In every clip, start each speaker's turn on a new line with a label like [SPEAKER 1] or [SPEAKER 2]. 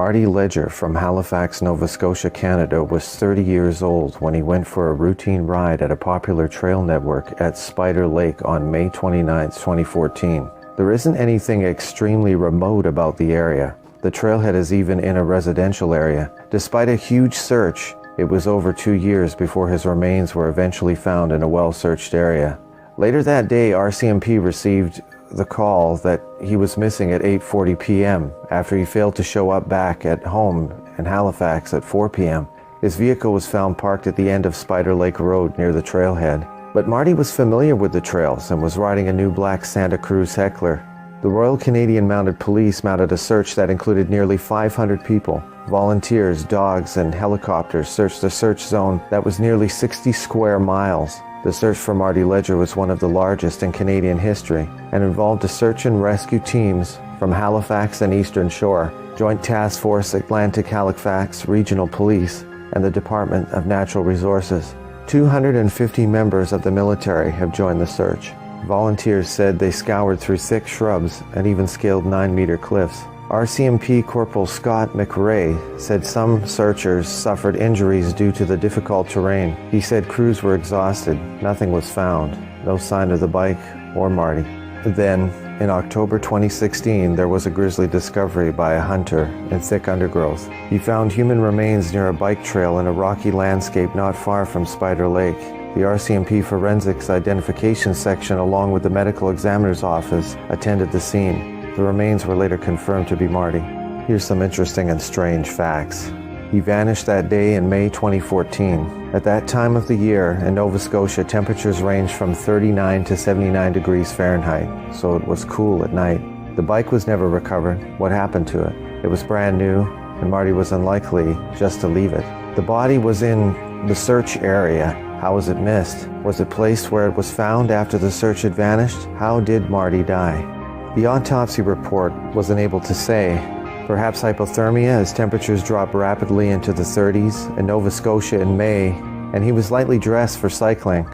[SPEAKER 1] Marty Leger from Halifax, Nova Scotia, Canada was 30 years old when he went for a routine ride at a popular trail network at Spider Lake on May 29, 2014. There isn't anything extremely remote about the area. The trailhead is even in a residential area. Despite a huge search, it was over 2 years before his remains were eventually found in a well-searched area. Later that day, RCMP received the call that he was missing at 8:40 p.m. after he failed to show up back at home in Halifax at 4 p.m. His vehicle was found parked at the end of Spider Lake Road near the trailhead. But Marty was familiar with the trails and was riding a new black Santa Cruz Heckler. The Royal Canadian Mounted Police mounted a search that included nearly 500 people. Volunteers, dogs, and helicopters searched a search zone that was nearly 60 square miles. The search for Marty Leger was one of the largest in Canadian history and involved a search and rescue teams from Halifax and Eastern Shore, Joint Task Force Atlantic Halifax Regional Police, and the Department of Natural Resources. 250 members of the military have joined the search. Volunteers said they scoured through thick shrubs and even scaled 9-meter cliffs. RCMP Corporal Scott McRae said some searchers suffered injuries due to the difficult terrain. He said crews were exhausted. Nothing was found. No sign of the bike or Marty. Then, in October 2016, there was a grisly discovery by a hunter in thick undergrowth. He found human remains near a bike trail in a rocky landscape not far from Spider Lake. The RCMP Forensics Identification Section, along with the Medical Examiner's Office, attended the scene. The remains were later confirmed to be Marty. Here's some interesting and strange facts. He vanished that day in May 2014. At that time of the year, in Nova Scotia, temperatures ranged from 39 to 79 degrees Fahrenheit, so it was cool at night. The bike was never recovered. What happened to it? It was brand new, and Marty was unlikely just to leave it. The body was in the search area. How was it missed? Was it placed where it was found after the search had vanished? How did Marty die? The autopsy report wasn't able to say. Perhaps hypothermia as temperatures dropped rapidly into the 30s in Nova Scotia in May, and he was lightly dressed for cycling.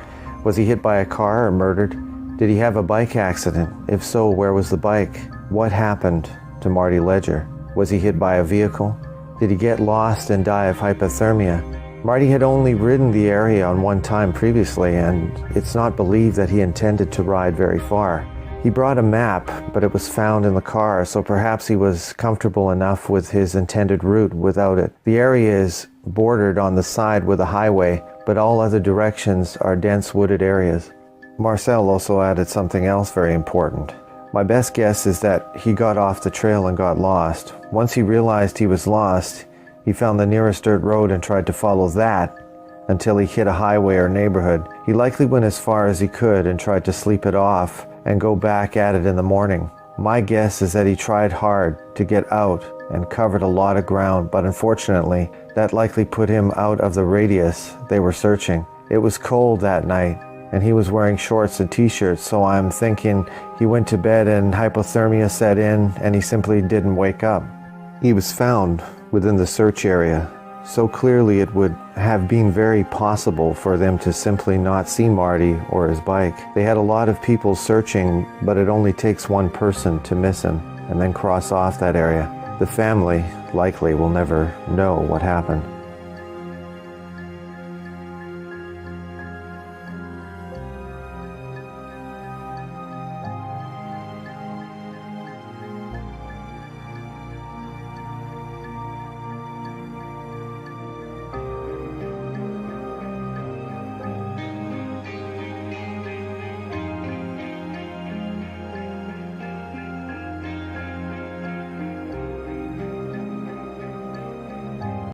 [SPEAKER 1] Was he hit by a car or murdered? Did he have a bike accident? If so, where was the bike? What happened to Marty Leger? Was he hit by a vehicle? Did he get lost and die of hypothermia? Marty had only ridden the area on one time previously, and it's not believed that he intended to ride very far. He brought a map, but it was found in the car, so perhaps he was comfortable enough with his intended route without it. The area is bordered on the side with a highway, but all other directions are dense wooded areas. Marcel also added something else very important. My best guess is that he got off the trail and got lost. Once he realized he was lost, he found the nearest dirt road and tried to follow that until he hit a highway or neighborhood. He likely went as far as he could and tried to sleep it off and go back at it in the morning. My guess is that he tried hard to get out and covered a lot of ground, but unfortunately, that likely put him out of the radius they were searching. It was cold that night, and he was wearing shorts and t-shirts, so I'm thinking he went to bed and hypothermia set in and he simply didn't wake up. He was found within the search area, so clearly it would have been very possible for them to simply not see Marty or his bike. They had a lot of people searching, but it only takes one person to miss him and then cross off that area. The family likely will never know what happened.